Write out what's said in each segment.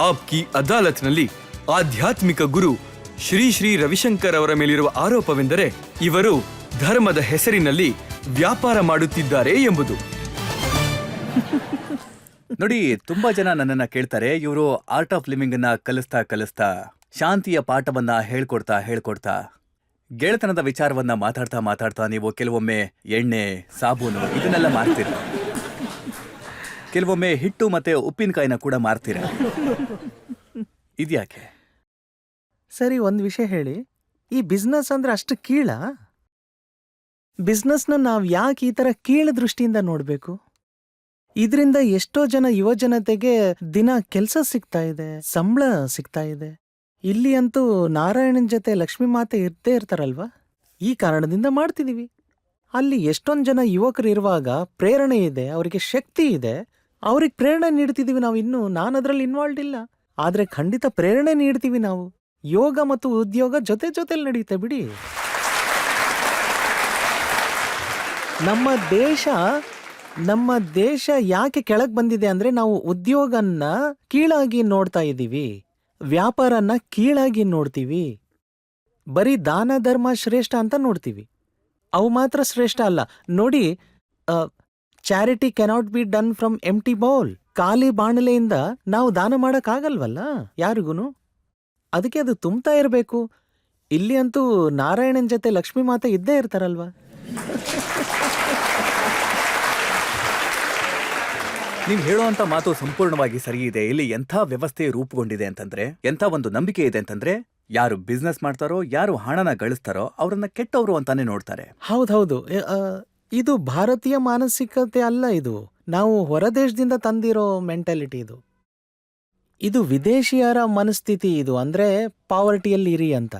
ಆಪ್ಕಿ ಅದಾಲತ್ನಲ್ಲಿ ಆಧ್ಯಾತ್ಮಿಕ ಗುರು ಶ್ರೀ ಶ್ರೀ ರವಿಶಂಕರ್ ಅವರ ಮೇಲಿರುವ ಆರೋಪವೆಂದರೆ ಇವರು ಧರ್ಮದ ಹೆಸರಿನಲ್ಲಿ ವ್ಯಾಪಾರ ಮಾಡುತ್ತಿದ್ದಾರೆ ಎಂಬುದು. ನೋಡಿ, ತುಂಬಾ ಜನ ನನ್ನನ್ನ ಕೇಳ್ತಾರೆ, ಇವರು ಆರ್ಟ್ ಆಫ್ ಲಿವಿಂಗ್ ಅನ್ನ ಕಲಿಸ್ತಾ ಶಾಂತಿಯ ಪಾಠವನ್ನ ಹೇಳ್ಕೊಡ್ತಾ ಗೆಳೆತನದ ವಿಚಾರವನ್ನ ಮಾತಾಡ್ತಾ ನೀವು ಕೆಲವೊಮ್ಮೆ ಎಣ್ಣೆ, ಸಾಬೂನು ಇದನ್ನೆಲ್ಲ ಮಾರ್ತೀರ, ಕೆಲವೊಮ್ಮೆ ಹಿಟ್ಟು ಮತ್ತೆ ಉಪ್ಪಿನಕಾಯಿನ ಕೂಡ ಮಾರ್ತೀರ. ಇದ್ಯಾಕೆ? ಸರಿ, ಒಂದು ವಿಷಯ ಹೇಳಿ, ಈ ಬಿಸ್ನೆಸ್ ಅಂದ್ರೆ ಅಷ್ಟು ಕೀಳ? ಬಿಸ್ನೆಸ್ನ ನಾವ್ ಯಾಕೆ ಈ ತರ ಕೀಳ ದೃಷ್ಟಿಯಿಂದ ನೋಡ್ಬೇಕು? ಇದರಿಂದ ಎಷ್ಟೋ ಜನ ಯುವ ಜನತೆಗೆ ದಿನ ಕೆಲಸ ಸಿಗ್ತಾ ಇದೆ, ಸಂಬಳ ಸಿಗ್ತಾ ಇದೆ. ಇಲ್ಲಿ ಅಂತೂ ನಾರಾಯಣನ್ ಜೊತೆ ಲಕ್ಷ್ಮೀ ಮಾತೆ ಇರ್ದೇ ಇರ್ತಾರಲ್ವಾ, ಈ ಕಾರಣದಿಂದ ಮಾಡ್ತಿದೀವಿ. ಅಲ್ಲಿ ಎಷ್ಟೊಂದ್ ಜನ ಯುವಕರು ಇರುವಾಗ ಪ್ರೇರಣೆ ಇದೆ, ಅವರಿಗೆ ಶಕ್ತಿ ಇದೆ, ಅವ್ರಿಗೆ ಪ್ರೇರಣೆ ನೀಡ್ತಿದೀವಿ ನಾವು. ಇನ್ನು ನಾನು ಅದ್ರಲ್ಲಿ ಇನ್ವಾಲ್ವ್ ಇಲ್ಲ, ಆದ್ರೆ ಖಂಡಿತ ಪ್ರೇರಣೆ ನೀಡ್ತೀವಿ ನಾವು. ಯೋಗ ಮತ್ತು ಉದ್ಯೋಗ ಜೊತೆಲಿ ನಡೆಯುತ್ತೆ ಬಿಡಿ. ನಮ್ಮ ದೇಶ ಯಾಕೆ ಕೆಳಗ್ ಬಂದಿದೆ ಅಂದ್ರೆ ನಾವು ಉದ್ಯೋಗನ್ನ ಕೀಳಾಗಿ ನೋಡ್ತಾ ಇದ್ದೀವಿ, ವ್ಯಾಪಾರನ ಕೀಳಾಗಿ ನೋಡ್ತೀವಿ, ಬರೀ ದಾನ ಧರ್ಮ ಶ್ರೇಷ್ಠ ಅಂತ ನೋಡ್ತೀವಿ. ಅವು ಮಾತ್ರ ಶ್ರೇಷ್ಠ ಅಲ್ಲ ನೋಡಿ. Charity cannot be done from empty bowl. ಖಾಲಿ ಬಾಣಲೆಯಿಂದ ನಾವು ದಾನ ಮಾಡಕ್ಕಾಗಲ್ವಲ್ಲ ಯಾರಿಗೂನು. ಅದಕ್ಕೆ ಅದು ತುಂಬ್ತಾ ಇರಬೇಕು. ಇಲ್ಲಿ ಅಂತೂ ನಾರಾಯಣನ್ ಜೊತೆ ಲಕ್ಷ್ಮೀ ಮಾತೆ ಇದ್ದೇ ಇರ್ತಾರಲ್ವಾ. ನೀವು ಹೇಳುವಂತ ಮಾತು ಸಂಪೂರ್ಣವಾಗಿ ಸರಿ ಇದೆ. ಇಲ್ಲಿ ಎಂಥ ವ್ಯವಸ್ಥೆ ರೂಪುಗೊಂಡಿದೆ ಅಂತಂದ್ರೆ, ಎಂಥ ಒಂದು ನಂಬಿಕೆ ಇದೆ ಅಂತಂದ್ರೆ, ಯಾರು ಬಿಸ್ನೆಸ್ ಮಾಡ್ತಾರೋ, ಯಾರು ಹಣನ ಗಳಿಸ್ತಾರೋ ಅವ್ರನ್ನ ಕೆಟ್ಟವರು ಅಂತಾನೆ ನೋಡ್ತಾರೆ. ಹೌದೌದು. ಇದು ಭಾರತೀಯ ಮಾನಸಿಕತೆ ಅಲ್ಲ, ಇದು ನಾವು ಹೊರದೇಶದಿಂದ ತಂದಿರೋ ಮೆಂಟಾಲಿಟಿ. ಇದು ವಿದೇಶಿಯರ ಮನಸ್ಥಿತಿ. ಇದು ಅಂದ್ರೆ ಪಾವರ್ಟಿಯಲ್ಲಿ ಇರಿ ಅಂತ.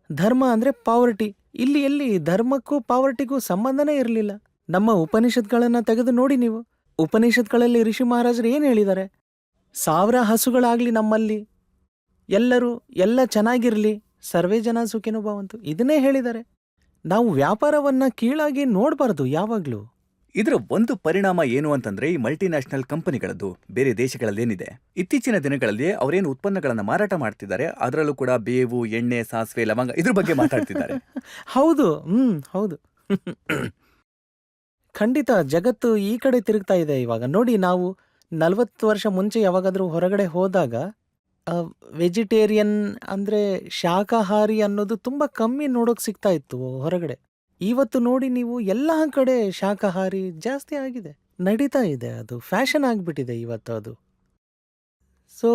ಧರ್ಮ ಅಂದ್ರೆ ಪಾವರ್ಟಿ. ಇಲ್ಲಿ ಎಲ್ಲಿ ಧರ್ಮಕ್ಕೂ ಪಾವರ್ಟಿಗೂ ಸಂಬಂಧನೇ ಇರಲಿಲ್ಲ. ನಮ್ಮ ಉಪನಿಷತ್ಗಳನ್ನ ತೆಗೆದು ನೋಡಿ ನೀವು. ಉಪನಿಷತ್ಗಳಲ್ಲಿ ಋಷಿ ಮಹಾರಾಜರು ಏನ್ ಹೇಳಿದ್ದಾರೆ? 1000 ಹಸುಗಳಾಗ್ಲಿ ನಮ್ಮಲ್ಲಿ, ಎಲ್ಲ ಚೆನ್ನಾಗಿರ್ಲಿ, ಸರ್ವೇ ಜನ ಸುಖಿನೋ ಭವಂತು, ಇದನ್ನೇ ಹೇಳಿದ್ದಾರೆ. ನಾವು ವ್ಯಾಪಾರವನ್ನ ಕೀಳಾಗಿ ನೋಡ್ಬಾರ್ದು ಯಾವಾಗ್ಲೂ. ಇದರ ಒಂದು ಪರಿಣಾಮ ಏನು ಅಂತಂದ್ರೆ, ಈ ಮಲ್ಟಿನ್ಯಾಷನಲ್ ಕಂಪನಿಗಳದ್ದು ಬೇರೆ ದೇಶಗಳಲ್ಲೇನಿದೆ, ಇತ್ತೀಚಿನ ದಿನಗಳಲ್ಲಿ ಅವರೇನು ಉತ್ಪನ್ನಗಳನ್ನ ಮಾರಾಟ ಮಾಡ್ತಿದ್ದಾರೆ, ಅದರಲ್ಲೂ ಕೂಡ ಬೇವು, ಎಣ್ಣೆ, ಸಾಸಿವೆ, ಲವಂಗ ಇದ್ರ ಬಗ್ಗೆ ಮಾತಾಡ್ತಿದ್ದಾರೆ. ಹೌದು, ಹೌದು. ಖಂಡಿತ ಜಗತ್ತು ಈ ಕಡೆ ತಿರುಗ್ತಾ ಇದೆ ಇವಾಗ. ನೋಡಿ, ನಾವು 40 ವರ್ಷ ಮುಂಚೆ ಯಾವಾಗಾದ್ರೂ ಹೊರಗಡೆ ಹೋದಾಗ ವೆಜಿಟೇರಿಯನ್ ಅಂದ್ರೆ ಶಾಕಾಹಾರಿ ಅನ್ನೋದು ತುಂಬಾ ಕಮ್ಮಿ ನೋಡೋಕ್ ಸಿಗ್ತಾ ಇತ್ತು ಹೊರಗಡೆ. ಇವತ್ತು ನೋಡಿ ನೀವು, ಎಲ್ಲ ಕಡೆ ಶಾಕಾಹಾರಿ ಜಾಸ್ತಿ ಆಗಿದೆ, ನಡೀತಾ ಇದೆ. ಅದು ಫ್ಯಾಷನ್ ಆಗ್ಬಿಟ್ಟಿದೆ ಇವತ್ತು ಅದು. ಸೊ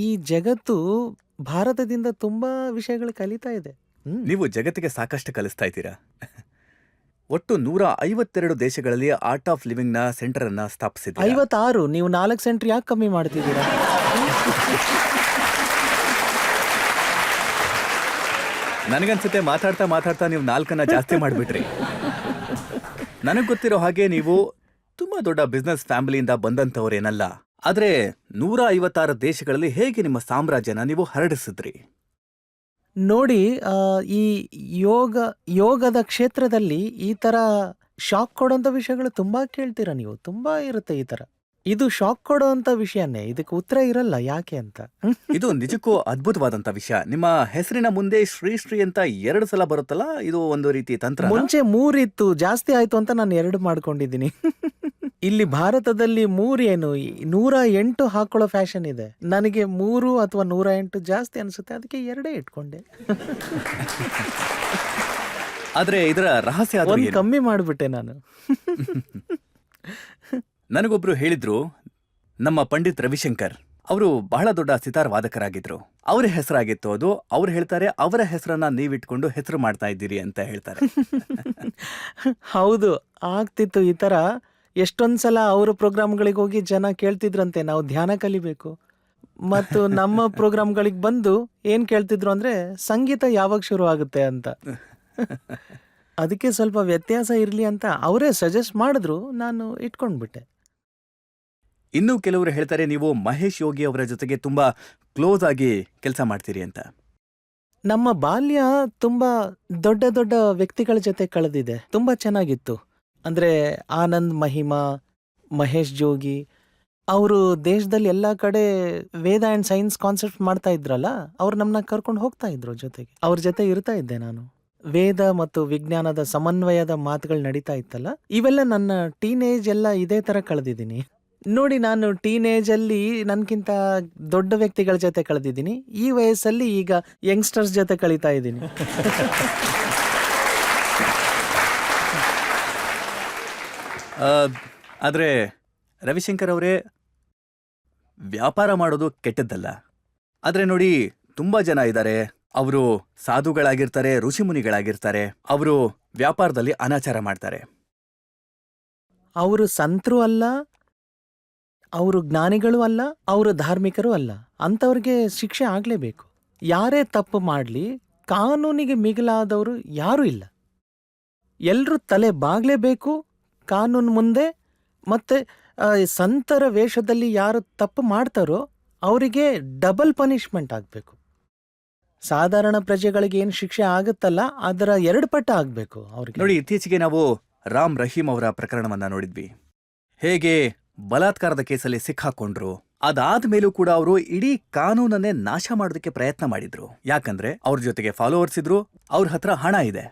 ಈ ಜಗತ್ತು ಭಾರತದಿಂದ ತುಂಬಾ ವಿಷಯಗಳು ಕಲಿತಾ ಇದೆ. ನೀವು ಜಗತ್ತಿಗೆ ಸಾಕಷ್ಟು ಕಲಿಸ್ತಾ ಇದ್ದೀರಾ. ಒಟ್ಟು 152 ದೇಶಗಳಲ್ಲಿ ಆರ್ಟ್ ಆಫ್ ಲಿವಿಂಗ್ ನ ಸೆಂಟರ್ ಅನ್ನ ಸ್ಥಾಪಿಸಿದ್ದೀರಾ. 56. ನೀವು 4 ಸೆಂಟರ್ ಯಾಕೆ ಕಮ್ಮಿ ಮಾಡ್ತಿದ್ದೀರಾ? ನನಗನ್ಸುತ್ತೆ ಮಾತಾಡ್ತಾ ನೀವು 4 ಜಾಸ್ತಿ ಮಾಡಿಬಿಟ್ರಿ. ನನಗ್ ಗೊತ್ತಿರೋ ಹಾಗೆ ನೀವು ತುಂಬಾ ದೊಡ್ಡ ಬಿಸ್ನೆಸ್ ಫ್ಯಾಮಿಲಿಯಿಂದ ಬಂದಂತವ್ರೇನಲ್ಲ. ಆದ್ರೆ 156 ದೇಶಗಳಲ್ಲಿ ಹೇಗೆ ನಿಮ್ಮ ಸಾಮ್ರಾಜ್ಯನ ನೀವು ಹರಡಿಸಿದ್ರಿ? ನೋಡಿ, ಈ ಯೋಗದ ಕ್ಷೇತ್ರದಲ್ಲಿ ಈ ತರ ಶಾಕ್ ಕೊಡೋಂಥ ವಿಷಯಗಳು ತುಂಬಾ ಕೇಳ್ತೀರಾ ನೀವು. ತುಂಬಾ ಇರುತ್ತೆ ಈ ತರ. ಇದು ಶಾಕ್ ಕೊಡೋಂಥ ವಿಷಯನೇ, ಇದಕ್ಕೆ ಉತ್ತರ ಇರಲ್ಲ ಯಾಕೆ ಅಂತ. ಇದು ನಿಜಕ್ಕೂ ಅದ್ಭುತವಾದಂತ ವಿಷಯ. ನಿಮ್ಮ ಹೆಸರಿನ ಮುಂದೆ ಶ್ರೀ ಅಂತ 2 ಸಲ ಬರುತ್ತಲ್ಲ, ಇದು ಒಂದು ರೀತಿ ತಂತ್ರ. ಮುಂಚೆ 3 ಇತ್ತು, ಜಾಸ್ತಿ ಆಯ್ತು ಅಂತ ನಾನು 2 ಮಾಡ್ಕೊಂಡಿದ್ದೀನಿ. ಇಲ್ಲಿ ಭಾರತದಲ್ಲಿ 3 ಏನು 108 ಹಾಕೊಳ್ಳೋ ಫ್ಯಾಷನ್ ಇದೆ. ನನಗೆ 3 ಅಥವಾ 108 ಜಾಸ್ತಿ ಅನ್ಸುತ್ತೆ, ಅದಕ್ಕೆ 2 ಇಟ್ಕೊಂಡೆ. ಆದ್ರೆ ಇದರ ರಹಸ್ಯ ಕಮ್ಮಿ ಮಾಡ್ಬಿಟ್ಟೆ ನಾನು. ನನಗೊಬ್ರು ಹೇಳಿದ್ರು, ನಮ್ಮ ಪಂಡಿತ್ ರವಿಶಂಕರ್ ಅವರು ಬಹಳ ದೊಡ್ಡ ಸಿತಾರ್ ವಾದಕರಾಗಿದ್ರು. ಅವ್ರ ಹೆಸರಾಗಿತ್ತು ಅದು. ಅವ್ರು ಹೇಳ್ತಾರೆ, ಅವರ ಹೆಸರನ್ನ ನೀವಿಟ್ಕೊಂಡು ಹೆಸರು ಮಾಡ್ತಾ ಇದ್ದೀರಿ ಅಂತ ಹೇಳ್ತಾರೆ. ಹೌದು, ಆಗ್ತಿತ್ತು ಈ ತರ. ಎಷ್ಟೊಂದ್ಸಲ ಅವ್ರ ಪ್ರೋಗ್ರಾಮ್ಗಳಿಗೆ ಹೋಗಿ ಜನ ಕೇಳ್ತಿದ್ರಂತೆ, ನಾವು ಧ್ಯಾನ ಕಲಿಬೇಕು. ಮತ್ತು ನಮ್ಮ ಪ್ರೋಗ್ರಾಮ್ಗಳಿಗೆ ಬಂದು ಏನ್ ಕೇಳ್ತಿದ್ರು ಅಂದ್ರೆ, ಸಂಗೀತ ಯಾವಾಗ ಶುರು ಆಗುತ್ತೆ ಅಂತ. ಅದಕ್ಕೆ ಸ್ವಲ್ಪ ವ್ಯತ್ಯಾಸ ಇರ್ಲಿ ಅಂತ ಅವರೇ ಸಜೆಸ್ಟ್ ಮಾಡಿದ್ರು, ನಾನು ಇಟ್ಕೊಂಡ್ಬಿಟ್ಟೆ. ಇನ್ನು ಕೆಲವರು ಹೇಳ್ತಾರೆ, ನೀವು ಮಹೇಶ್ ಯೋಗಿ ಅವರ ಜೊತೆಗೆ ತುಂಬಾ ಕ್ಲೋಸ್ ಆಗಿ ಕೆಲಸ ಮಾಡ್ತೀರಿ ಅಂತ. ನಮ್ಮ ಬಾಲ್ಯ ತುಂಬಾ ದೊಡ್ಡ ದೊಡ್ಡ ವ್ಯಕ್ತಿಗಳ ಜೊತೆ ಕಳೆದಿದೆ. ತುಂಬಾ ಚೆನ್ನಾಗಿತ್ತು. ಅಂದ್ರೆ ಆನಂದ್ ಮಹಿಮಾ, ಮಹೇಶ್ ಜೋಗಿ, ಅವರು ದೇಶದಲ್ಲಿ ಎಲ್ಲ ಕಡೆ ವೇದ ಆ್ಯಂಡ್ ಸೈನ್ಸ್ ಕಾನ್ಸೆಪ್ಟ್ ಮಾಡ್ತಾ ಇದ್ರಲ್ಲ, ಅವ್ರು ನಮ್ಮನ್ನ ಕರ್ಕೊಂಡು ಹೋಗ್ತಾ ಇದ್ರು ಜೊತೆಗೆ. ಅವ್ರ ಜೊತೆ ಇರ್ತಾ ಇದ್ದೆ ನಾನು. ವೇದ ಮತ್ತು ವಿಜ್ಞಾನದ ಸಮನ್ವಯದ ಮಾತುಗಳು ನಡೀತಾ ಇತ್ತಲ್ಲ, ಇವೆಲ್ಲ ನನ್ನ ಟೀನೇಜ್ ಎಲ್ಲ ಇದೇ ಥರ ಕಳೆದಿದ್ದೀನಿ. ನೋಡಿ, ನಾನು ಟೀನೇಜಲ್ಲಿ ನನ್ಗಿಂತ ದೊಡ್ಡ ವ್ಯಕ್ತಿಗಳ ಜೊತೆ ಕಳೆದಿದ್ದೀನಿ. ಈ ವಯಸ್ಸಲ್ಲಿ ಈಗ ಯಂಗ್ಸ್ಟರ್ಸ್ ಜೊತೆ ಕಳೀತಾ ಇದ್ದೀನಿ. ಆದರೆ ರವಿಶಂಕರ್ ಅವರೇ, ವ್ಯಾಪಾರ ಮಾಡೋದು ಕೆಟ್ಟದ್ದಲ್ಲ. ಆದರೆ ನೋಡಿ, ತುಂಬ ಜನ ಇದ್ದಾರೆ, ಅವರು ಸಾಧುಗಳಾಗಿರ್ತಾರೆ, ಋಷಿಮುನಿಗಳಾಗಿರ್ತಾರೆ, ಅವರು ವ್ಯಾಪಾರದಲ್ಲಿ ಅನಾಚಾರ ಮಾಡ್ತಾರೆ. ಅವರು ಸಂತರು ಅಲ್ಲ, ಅವರು ಜ್ಞಾನಿಗಳು ಅಲ್ಲ, ಅವರು ಧಾರ್ಮಿಕರು ಅಲ್ಲ. ಅಂಥವ್ರಿಗೆ ಶಿಕ್ಷೆ ಆಗಲೇಬೇಕು. ಯಾರೇ ತಪ್ಪು ಮಾಡಲಿ, ಕಾನೂನಿಗೆ ಮಿಗಿಲಾದವರು ಯಾರೂ ಇಲ್ಲ. ಎಲ್ಲರೂ ತಲೆ ಬಾಗ್ಲೇಬೇಕು ಕಾನೂನು ಮುಂದೆ. ಮತ್ತೆ ಸಂತರ ವೇಷದಲ್ಲಿ ಯಾರು ತಪ್ಪು ಮಾಡ್ತಾರೋ ಅವರಿಗೆ ಡಬಲ್ ಪನಿಷ್ಮೆಂಟ್ ಆಗಬೇಕು. ಸಾಧಾರಣ ಪ್ರಜೆಗಳಿಗೆ ಏನು ಶಿಕ್ಷೆ ಆಗುತ್ತಲ್ಲ, ಅದರ 2 ಪಟ್ಟು ಆಗಬೇಕು ಅವ್ರಿಗೆ. ನೋಡಿ, ಇತ್ತೀಚೆಗೆ ನಾವು ರಾಮ್ ರಹೀಂ ಅವರ ಪ್ರಕರಣವನ್ನ ನೋಡಿದ್ವಿ. ಹೇಗೆ ಬಲಾತ್ಕಾರದ ಕೇಸಲ್ಲಿ ಸಿಕ್ಕಾಕೊಂಡ್ರು. ಅದಾದ ಮೇಲೂ ಕೂಡ ಅವರು ಇಡೀ ಕಾನೂನನ್ನೇ ನಾಶ ಮಾಡೋದಕ್ಕೆ ಪ್ರಯತ್ನ ಮಾಡಿದ್ರು. ಯಾಕಂದ್ರೆ ಅವ್ರ ಜೊತೆಗೆ ಫಾಲೋವರ್ಸ್ ಇದ್ರು, ಅವ್ರ ಹತ್ರ ಹಣ ಇದೆ.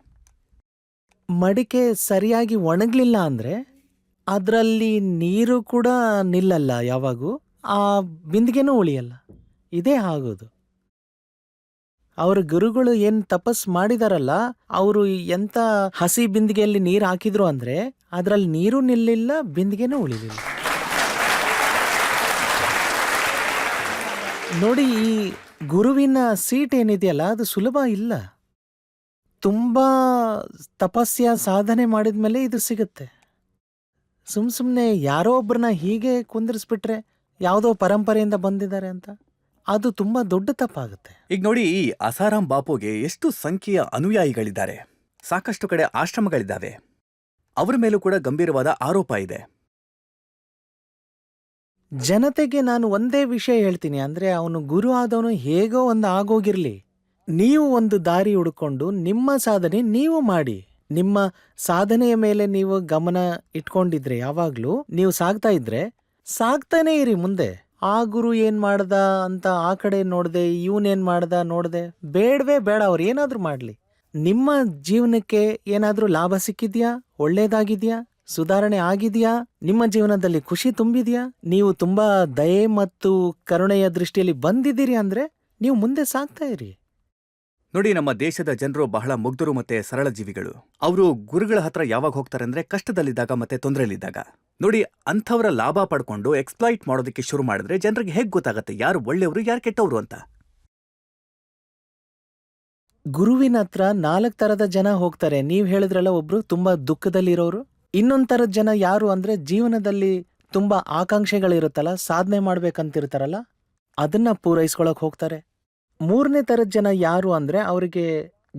ಮಡಿಕೆ ಸರಿಯಾಗಿ ಒಣಗ್ಲಿಲ್ಲ ಅಂದ್ರೆ ಅದರಲ್ಲಿ ನೀರು ಕೂಡ ನಿಲ್ಲಲ್ಲ, ಯಾವಾಗೂ ಆ ಬಿಂದಿಗೆನೂ ಉಳಿಯಲ್ಲ. ಇದೇ ಆಗೋದು. ಅವ್ರ ಗುರುಗಳು ಏನ್ ತಪಸ್ ಮಾಡಿದಾರಲ್ಲ, ಅವರು ಎಂತ ಹಸಿ ಬಿಂದಿಗೆಯಲ್ಲಿ ನೀರು ಹಾಕಿದ್ರು ಅಂದ್ರೆ ಅದ್ರಲ್ಲಿ ನೀರು ನಿಲ್ಲಿಲ್ಲ, ಬಿಂದಿಗೆನೂ ಉಳಿಲಿಲ್ಲ. ನೋಡಿ, ಈ ಗುರುವಿನ ಸೀಟ್ ಏನಿದೆಯಲ್ಲ, ಅದು ಸುಲಭ ಇಲ್ಲ. ತುಂಬಾ ತಪಸ್ಯ ಸಾಧನೆ ಮಾಡಿದ್ಮೇಲೆ ಇದು ಸಿಗುತ್ತೆ. ಸುಮ್ನೆ ಯಾರೋ ಒಬ್ಬರನ್ನ ಹೀಗೆ ಕುಂದಿರಿಸ್ಬಿಟ್ರೆ, ಯಾವುದೋ ಪರಂಪರೆಯಿಂದ ಬಂದಿದ್ದಾರೆ ಅಂತ, ಅದು ತುಂಬಾ ದೊಡ್ಡ ತಪ್ಪಾಗುತ್ತೆ. ಈಗ ನೋಡಿ, ಈ ಅಸಾರಾಮ್ ಬಾಪುಗೆ ಎಷ್ಟು ಸಂಖ್ಯೆಯ ಅನುಯಾಯಿಗಳಿದ್ದಾರೆ. ಸಾಕಷ್ಟು ಕಡೆ ಆಶ್ರಮಗಳಿದ್ದಾವೆ. ಅವರ ಮೇಲೂ ಕೂಡ ಗಂಭೀರವಾದ ಆರೋಪ ಇದೆ. ಜನತೆಗೆ ನಾನು ಒಂದೇ ವಿಷಯ ಹೇಳ್ತೀನಿ, ಅಂದ್ರೆ ಅವನು ಗುರು ಆದವನು ಹೇಗೋ ಒಂದು ಆಗೋಗಿರ್ಲಿ, ನೀವು ಒಂದು ದಾರಿ ಹುಡ್ಕೊಂಡು ನಿಮ್ಮ ಸಾಧನೆ ನೀವು ಮಾಡಿ. ನಿಮ್ಮ ಸಾಧನೆಯ ಮೇಲೆ ನೀವು ಗಮನ ಇಟ್ಕೊಂಡಿದ್ರೆ, ಯಾವಾಗ್ಲೂ ನೀವು ಸಾಗ್ತಾ ಇದ್ರೆ ಸಾಗ್ತಾನೆ ಇರಿ ಮುಂದೆ. ಆ ಗುರು ಏನ್ ಮಾಡ್ದ ಅಂತ ಆ ಕಡೆ ನೋಡ್ದೆ, ಇವನೇನ್ ಮಾಡ್ದ ನೋಡ್ದೆ, ಬೇಡವೇ ಬೇಡ. ಅವ್ರು ಏನಾದ್ರೂ ಮಾಡ್ಲಿ, ನಿಮ್ಮ ಜೀವನಕ್ಕೆ ಏನಾದ್ರೂ ಲಾಭ ಸಿಕ್ಕಿದ್ಯಾ, ಒಳ್ಳೇದಾಗಿದ್ಯಾ, ಸುಧಾರಣೆ ಆಗಿದ್ಯಾ, ನಿಮ್ಮ ಜೀವನದಲ್ಲಿ ಖುಷಿ ತುಂಬಿದ್ಯಾ, ನೀವು ತುಂಬಾ ದಯೆ ಮತ್ತು ಕರುಣೆಯ ದೃಷ್ಟಿಯಲ್ಲಿ ಬಂದಿದ್ದೀರಿ ಅಂದ್ರೆ ನೀವು ಮುಂದೆ ಸಾಗ್ತಾ ಇರಿ. ನೋಡಿ, ನಮ್ಮ ದೇಶದ ಜನರು ಬಹಳ ಮುಗ್ಧರು ಮತ್ತೆ ಸರಳ ಜೀವಿಗಳು. ಅವರು ಗುರುಗಳ ಹತ್ರ ಯಾವಾಗ ಹೋಗ್ತಾರೆ ಅಂದ್ರೆ ಕಷ್ಟದಲ್ಲಿದ್ದಾಗ ಮತ್ತೆ ತೊಂದರೆಯಲ್ಲಿದ್ದಾಗ. ನೋಡಿ, ಅಂಥವರ ಲಾಭ ಪಡ್ಕೊಂಡು ಎಕ್ಸ್ಪ್ಲಾಯ್ಟ್ ಮಾಡೋದಕ್ಕೆ ಶುರು ಮಾಡಿದ್ರೆ ಜನರಿಗೆ ಹೇಗೆ ಗೊತ್ತಾಗತ್ತೆ ಯಾರು ಒಳ್ಳೆಯವರು ಯಾರು ಕೆಟ್ಟವರು ಅಂತ? ಗುರುವಿನ ಹತ್ರ 4 ಥರದ ಜನ ಹೋಗ್ತಾರೆ. ನೀವ್ ಹೇಳಿದ್ರಲ್ಲ, ಒಬ್ರು ತುಂಬಾ ದುಃಖದಲ್ಲಿರೋರು. ಇನ್ನೊಂದ್ ಥರದ ಜನ ಯಾರು ಅಂದ್ರೆ ಜೀವನದಲ್ಲಿ ತುಂಬಾ ಆಕಾಂಕ್ಷೆಗಳಿರುತ್ತಲ್ಲ, ಸಾಧನೆ ಮಾಡ್ಬೇಕಂತಿರ್ತಾರಲ್ಲ, ಅದನ್ನ ಪೂರೈಸ್ಕೊಳಕ್ ಹೋಗ್ತಾರೆ. 3ನೇ ಥರದ ಜನ ಯಾರು ಅಂದ್ರೆ ಅವರಿಗೆ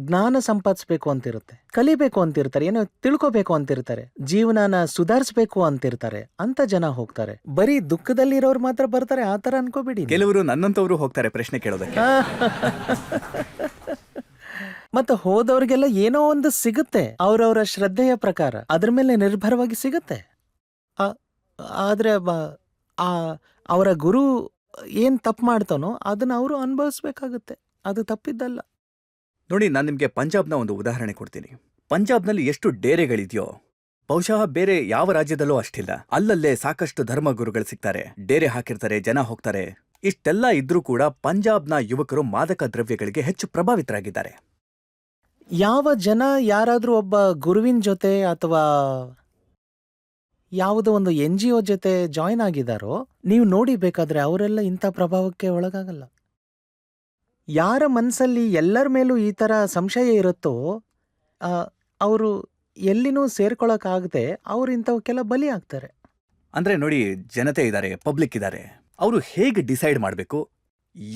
ಜ್ಞಾನ ಸಂಪಾದಿಸ್ಬೇಕು ಅಂತಿರುತ್ತೆ, ಕಲಿಬೇಕು ಅಂತಿರ್ತಾರೆ, ಏನೋ ತಿಳ್ಕೋಬೇಕು ಅಂತಿರ್ತಾರೆ, ಜೀವನನ ಸುಧಾರಿಸ್ಬೇಕು ಅಂತಿರ್ತಾರೆ. ಅಂತ ಜನ ಹೋಗ್ತಾರೆ. ಬರೀ ದುಃಖದಲ್ಲಿರೋರು ಮಾತ್ರ ಬರ್ತಾರೆ ಆ ಥರ ಅನ್ಕೋಬೇಡಿ. ಕೆಲವರು ನನ್ನಂತವರು ಹೋಗ್ತಾರೆ ಪ್ರಶ್ನೆ ಕೇಳೋದಕ್ಕೆ. ಮತ್ತೆ ಹೋದವ್ರಿಗೆಲ್ಲ ಏನೋ ಒಂದು ಸಿಗುತ್ತೆ, ಅವ್ರವ್ರ ಶ್ರದ್ಧೆಯ ಪ್ರಕಾರ ಅದ್ರ ಮೇಲೆ ನಿರ್ಭರವಾಗಿ ಸಿಗುತ್ತೆ. ಆದ್ರೆ ಅವರ ಗುರು ಏನ್ ತಪ್ಪು ಮಾಡ್ತಾನೋ ಅದನ್ನ ಅವರು ಅನುಭವಿಸ್ಬೇಕಾಗುತ್ತೆ. ಅದು ತಪ್ಪಿದ್ದಲ್ಲ. ನೋಡಿ, ನಾನು ನಿಮ್ಗೆ ಪಂಜಾಬ್ನ ಒಂದು ಉದಾಹರಣೆ ಕೊಡ್ತೀನಿ. ಪಂಜಾಬ್ನಲ್ಲಿ ಎಷ್ಟು ಡೇರೆಗಳಿದೆಯೋ ಬಹುಶಃ ಬೇರೆ ಯಾವ ರಾಜ್ಯದಲ್ಲೂ ಅಷ್ಟಿಲ್ಲ. ಅಲ್ಲಲ್ಲೇ ಸಾಕಷ್ಟು ಧರ್ಮಗುರುಗಳು ಸಿಗ್ತಾರೆ, ಡೇರೆ ಹಾಕಿರ್ತಾರೆ, ಜನ ಹೋಗ್ತಾರೆ. ಇಷ್ಟೆಲ್ಲ ಇದ್ರೂ ಕೂಡ ಪಂಜಾಬ್ನ ಯುವಕರು ಮಾದಕ ದ್ರವ್ಯಗಳಿಗೆ ಹೆಚ್ಚು ಪ್ರಭಾವಿತರಾಗಿದ್ದಾರೆ. ಯಾವ ಜನ ಯಾರಾದ್ರೂ ಒಬ್ಬ ಗುರುವಿನ ಜೊತೆ ಅಥವಾ ಯಾವುದೋ ಒಂದು NGO ಜೊತೆ ಜಾಯಿನ್ ಆಗಿದಾರೋ ನೀವು ನೋಡಿ, ಬೇಕಾದ್ರೆ ಅವರೆಲ್ಲ ಇಂಥ ಪ್ರಭಾವಕ್ಕೆ ಒಳಗಾಗಲ್ಲ. ಯಾರ ಮನಸ್ಸಲ್ಲಿ ಎಲ್ಲರ ಮೇಲೂ ಈ ಥರ ಸಂಶಯ ಇರುತ್ತೋ ಅವರು ಎಲ್ಲಿನೂ ಸೇರ್ಕೊಳಕ್ಕಾಗದೆ ಅವ್ರು ಇಂಥವಕ್ಕೆಲ್ಲ ಬಲಿ ಆಗ್ತಾರೆ. ಅಂದ್ರೆ ನೋಡಿ, ಜನತೆ ಇದ್ದಾರೆ, ಪಬ್ಲಿಕ್ ಇದ್ದಾರೆ. ಅವರು ಹೇಗೆ ಡಿಸೈಡ್ ಮಾಡಬೇಕು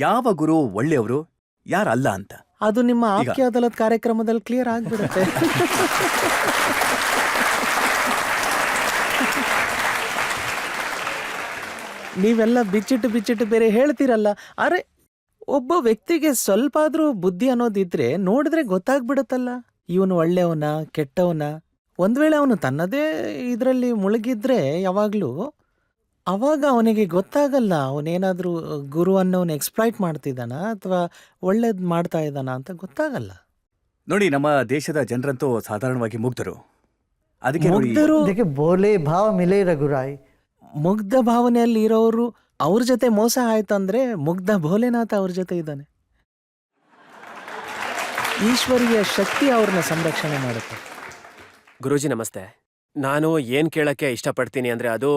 ಯಾವ ಗುರು ಒಳ್ಳೆಯವರು ಯಾರಲ್ಲ ಅಂತ? ಅದು ನಿಮ್ಮ ಆಪ್ಕೆ ಅದಾಲತ್ ಕಾರ್ಯಕ್ರಮದಲ್ಲಿ ಕ್ಲಿಯರ್ ಆಗ್ಬಿಡುತ್ತೆ. ನೀವೆಲ್ಲ ಬಿಚ್ಚಿಟ್ಟು ಬೇರೆ ಹೇಳ್ತೀರಲ್ಲ. ಅರೆ, ಒಬ್ಬ ವ್ಯಕ್ತಿಗೆ ಸ್ವಲ್ಪ ಆದ್ರೂ ಬುದ್ಧಿ ಅನ್ನೋದಿದ್ರೆ ನೋಡಿದ್ರೆ ಗೊತ್ತಾಗ್ಬಿಡುತ್ತಲ್ಲ, ಇವನು ಒಳ್ಳೆಯವನ ಕೆಟ್ಟವನ. ಒಂದ್ ವೇಳೆ ಅವನು ತನ್ನದೇ ಇದರಲ್ಲಿ ಮುಳುಗಿದ್ರೆ ಯಾವಾಗ್ಲೂ ಅವಾಗ ಅವನಿಗೆ ಗೊತ್ತಾಗಲ್ಲ ಅವನೇನಾದ್ರೂ ಗುರು ಅನ್ನೋನ್ ಎಕ್ಸ್ಪ್ಲಾಯ್ಟ್ ಮಾಡ್ತಿದ್ದಾನ ಅಥವಾ ಒಳ್ಳೇದ್ ಮಾಡ್ತಾ ಇದ್ದಾನ ಅಂತ ಗೊತ್ತಾಗಲ್ಲ. ನೋಡಿ, ನಮ್ಮ ದೇಶದ ಜನರಂತೂ ಸಾಧಾರಣವಾಗಿ ಮುಗ್ಧರು. ಅದಕ್ಕೆ ನೋಡಿ, ಮುಗ್ಧರು देखिए भोले भाव मिले रघुराई। ಮುಗ್ಧ ಭಾವನೆಯಲ್ಲಿ ಇರೋರು ಅವ್ರ ಜೊತೆ ಮೋಸ ಆಯ್ತಂದ್ರೆ ಮುಗ್ಧ ಭೋಲೆನಾಥ ಅವ್ರ ಜೊತೆ ಇದ್ದಾನೆ. ಈಶ್ವರಿಯ ಶಕ್ತಿ ಅವ್ರನ್ನ ಸಂರಕ್ಷಣೆ ಮಾಡುತ್ತೆ. ಗುರೂಜಿ ನಮಸ್ತೆ. ನಾನು ಏನ್ ಕೇಳಕ್ಕೆ ಇಷ್ಟಪಡ್ತೀನಿ ಅಂದ್ರೆ ಅದು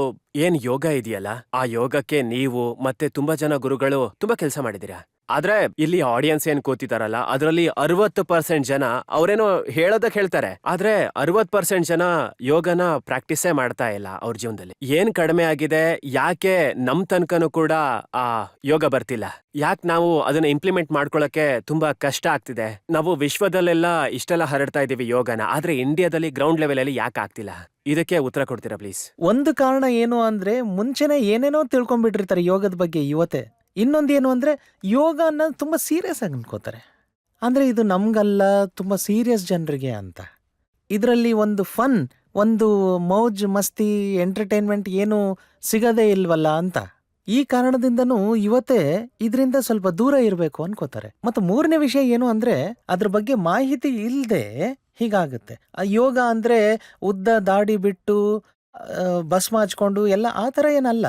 ಏನ್ ಯೋಗ ಇದೆಯಲ್ಲ, ಆ ಯೋಗಕ್ಕೆ ನೀವು ಮತ್ತೆ ತುಂಬಾ ಜನ ಗುರುಗಳು ತುಂಬಾ ಕೆಲಸ ಮಾಡಿದೀರಾ. ಆದ್ರೆ ಇಲ್ಲಿ ಆಡಿಯನ್ಸ್ ಏನ್ ಕೂತಿದಾರಲ್ಲ, ಅದರಲ್ಲಿ 60% ಜನ ಅವ್ರೇನೋ ಹೇಳೋದಕ್ ಹೇಳ್ತಾರೆ, ಆದ್ರೆ 60% ಜನ ಯೋಗನ ಪ್ರಾಕ್ಟೀಸೇ ಮಾಡ್ತಾ ಇಲ್ಲ ಅವ್ರ ಜೀವನದಲ್ಲಿ. ಏನ್ ಕಡಿಮೆ ಆಗಿದೆ, ಯಾಕೆ ನಮ್ ತನಕನೂ ಕೂಡ ಆ ಯೋಗ ಬರ್ತಿಲ್ಲ, ಯಾಕೆ ನಾವು ಅದನ್ನ ಇಂಪ್ಲಿಮೆಂಟ್ ಮಾಡ್ಕೊಳಕ್ಕೆ ತುಂಬಾ ಕಷ್ಟ ಆಗ್ತಿದೆ? ನಾವು ವಿಶ್ವದಲ್ಲೆಲ್ಲ ಇಷ್ಟೆಲ್ಲ ಹರಡ್ತಾ ಇದೀವಿ ಯೋಗನ, ಆದ್ರೆ ಇಂಡಿಯಾದಲ್ಲಿ ಗ್ರೌಂಡ್ ಲೆವೆಲ್ ಅಲ್ಲಿ ಯಾಕೆ ಆಗ್ತಿಲ್ಲ? ಇದಕ್ಕೆ ಉತ್ತರ ಕೊಡ್ತೀರಾ ಪ್ಲೀಸ್? ಒಂದು ಕಾರಣ ಏನು ಅಂದ್ರೆ ಮುಂಚೆನೆ ಏನೇನೋ ತಿಳ್ಕೊಂಡ್ಬಿಟ್ಟಿರ್ತಾರೆ ಯೋಗದ ಬಗ್ಗೆ ಯುವತೆ. ಇನ್ನೊಂದೇನು ಅಂದ್ರೆ ಯೋಗ ಅನ್ನೋದು ತುಂಬಾ ಸೀರಿಯಸ್ ಆಗಿ ಅನ್ಕೋತಾರೆ. ಅಂದ್ರೆ ಇದು ನಮ್ಗಲ್ಲ, ತುಂಬಾ ಸೀರಿಯಸ್ ಜನರಿಗೆ ಅಂತ. ಇದರಲ್ಲಿ ಒಂದು ಫನ್, ಒಂದು ಮೌಜ್ ಮಸ್ತಿ ಎಂಟರ್ಟೈನ್ಮೆಂಟ್ ಏನು ಸಿಗದೇ ಇಲ್ವಲ್ಲ ಅಂತ. ಈ ಕಾರಣದಿಂದನೂ ಯುವತೆ ಇದರಿಂದ ಸ್ವಲ್ಪ ದೂರ ಇರಬೇಕು ಅನ್ಕೋತಾರೆ. ಮತ್ತು ಮೂರನೇ ವಿಷಯ ಏನು ಅಂದ್ರೆ ಅದ್ರ ಬಗ್ಗೆ ಮಾಹಿತಿ ಇಲ್ಲದೆ ಹೀಗಾಗುತ್ತೆ. ಆ ಯೋಗ ಅಂದ್ರೆ ಉದ್ದ ದಾಡಿ ಬಿಟ್ಟು ಭಸ್ಮ ಹಚ್ಕೊಂಡು ಎಲ್ಲ ಆ ಥರ ಏನಲ್ಲ.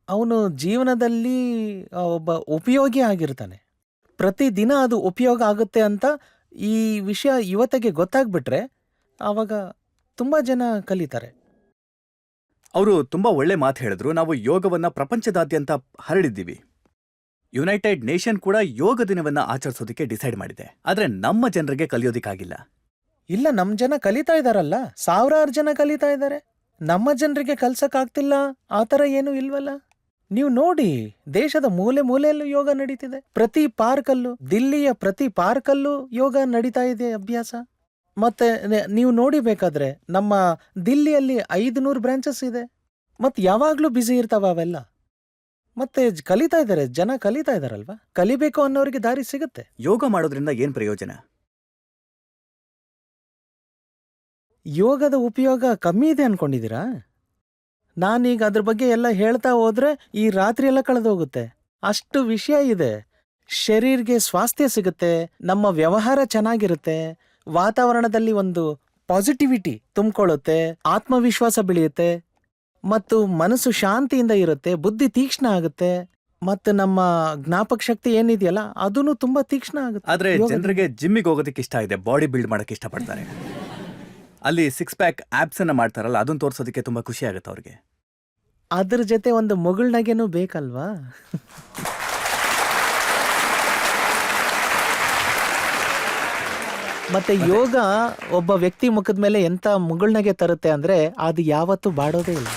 ಅವನು ಜೀವನದಲ್ಲಿ ಒಬ್ಬ ಉಪಯೋಗಿ ಆಗಿರ್ತಾನೆ. ಪ್ರತಿದಿನ ಅದು ಉಪಯೋಗ ಆಗುತ್ತೆ ಅಂತ ಈ ವಿಷಯ ಯುವತೆಗೆ ಗೊತ್ತಾಗ್ಬಿಟ್ರೆ ಆವಾಗ ತುಂಬಾ ಜನ ಕಲಿತಾರೆ. ಅವರು ತುಂಬಾ ಒಳ್ಳೆ ಮಾತು ಹೇಳಿದ್ರು. ನಾವು ಯೋಗವನ್ನ ಪ್ರಪಂಚದಾದ್ಯಂತ ಹರಡಿದ್ದೀವಿ. ಯುನೈಟೆಡ್ ನೇಷನ್ ಕೂಡ ಯೋಗ ದಿನವನ್ನ ಆಚರಿಸೋದಕ್ಕೆ ಡಿಸೈಡ್ ಮಾಡಿದೆ. ಆದ್ರೆ ನಮ್ಮ ಜನರಿಗೆ ಕಲಿಯೋದಿಕ್ಕಾಗಿಲ್ಲ. ಇಲ್ಲ, ನಮ್ ಜನ ಕಲಿತಾ ಇದಾರಲ್ಲ, ಸಾವಿರಾರು ಜನ ಕಲಿತಾ ಇದ್ದಾರೆ. ನಮ್ಮ ಜನರಿಗೆ ಕಲ್ಸಕ್ಕಾಗ್ತಿಲ್ಲ ಆ ಥರ ಏನೂ ಇಲ್ವಲ್ಲ. ನೀವು ನೋಡಿ, ದೇಶದ ಮೂಲೆ ಮೂಲೆಯಲ್ಲೂ ಯೋಗ ನಡೀತಿದೆ. ಪ್ರತಿ ಪಾರ್ಕಲ್ಲೂ, ದಿಲ್ಲಿಯ ಪ್ರತಿ ಪಾರ್ಕಲ್ಲೂ ಯೋಗ ನಡೀತಾ ಇದೆ ಅಭ್ಯಾಸ. ಮತ್ತೆ ನೀವು ನೋಡಿಬೇಕಾದ್ರೆ ನಮ್ಮ ದಿಲ್ಲಿಯಲ್ಲಿ 500 ಬ್ರಾಂಚಸ್ ಇದೆ. ಮತ್ತೆ ಯಾವಾಗ್ಲೂ ಬ್ಯುಸಿ ಇರ್ತಾವ ಅವೆಲ್ಲ. ಮತ್ತೆ ಕಲಿತಾ ಇದ್ದಾರೆ, ಜನ ಕಲಿತಾ ಇದಾರಲ್ವಾ. ಕಲಿಬೇಕು ಅನ್ನೋರಿಗೆ ದಾರಿ ಸಿಗುತ್ತೆ. ಯೋಗ ಮಾಡೋದ್ರಿಂದ ಏನ್ ಪ್ರಯೋಜನ? ಯೋಗದ ಉಪಯೋಗ ಕಮ್ಮಿ ಇದೆ ಅನ್ಕೊಂಡಿದ್ದೀರಾ? ನಾನೀಗ ಅದ್ರ ಬಗ್ಗೆ ಎಲ್ಲ ಹೇಳ್ತಾ ಹೋದ್ರೆ ಈ ರಾತ್ರಿ ಎಲ್ಲ ಕಳೆದೋಗುತ್ತೆ. ಅಷ್ಟು ವಿಷಯ ಇದೆ. ಶರೀರ್ಗೆ ಸ್ವಾಸ್ಥ್ಯ ಸಿಗುತ್ತೆ, ನಮ್ಮ ವ್ಯವಹಾರ ಚೆನ್ನಾಗಿರುತ್ತೆ, ವಾತಾವರಣದಲ್ಲಿ ಒಂದು ಪಾಸಿಟಿವಿಟಿ ತುಂಬಿಕೊಳ್ಳುತ್ತೆ, ಆತ್ಮವಿಶ್ವಾಸ ಬೆಳೆಯುತ್ತೆ, ಮತ್ತು ಮನಸ್ಸು ಶಾಂತಿಯಿಂದ ಇರುತ್ತೆ, ಬುದ್ಧಿ ತೀಕ್ಷ್ಣ ಆಗುತ್ತೆ, ಮತ್ತು ನಮ್ಮ ಜ್ಞಾಪಕ ಶಕ್ತಿ ಏನಿದೆಯಲ್ಲ ಅದೂ ತುಂಬಾ ತೀಕ್ಷ್ಣ ಆಗುತ್ತೆ. ಆದ್ರೆ ಜನರಿಗೆ ಜಿಮ್ಮಿಗೆ ಹೋಗೋದಕ್ಕೆ ಇಷ್ಟ ಇದೆ, ಬಾಡಿ ಬಿಲ್ಡ್ ಮಾಡಕ್ಕೆ ಇಷ್ಟಪಡ್ತಾರೆ. ಅಲ್ಲಿ 6 ಪ್ಯಾಕ್ ಆಪ್ಸ್ ಅನ್ನ ಮಾಡ್ತಾರಲ್ಲ, ಅದನ್ನ ತೋರ್ಸೋದಕ್ಕೆ ತುಂಬಾ ಖುಷಿ ಆಗುತ್ತೆ ಅವ್ರಿಗೆ. ಅದ್ರ ಜೊತೆ ಒಂದು ಮುಗುಳ್ನಗೆನೂ ಬೇಕಲ್ವಾ? ಮತ್ತೆ ಯೋಗ ಒಬ್ಬ ವ್ಯಕ್ತಿ ಮುಖದ ಮೇಲೆ ಎಂತ ಮುಗುಳ್ನಗೆ ತರುತ್ತೆ ಅಂದ್ರೆ ಅದು ಯಾವತ್ತೂ ಬಾಡೋದೇ ಇಲ್ಲ.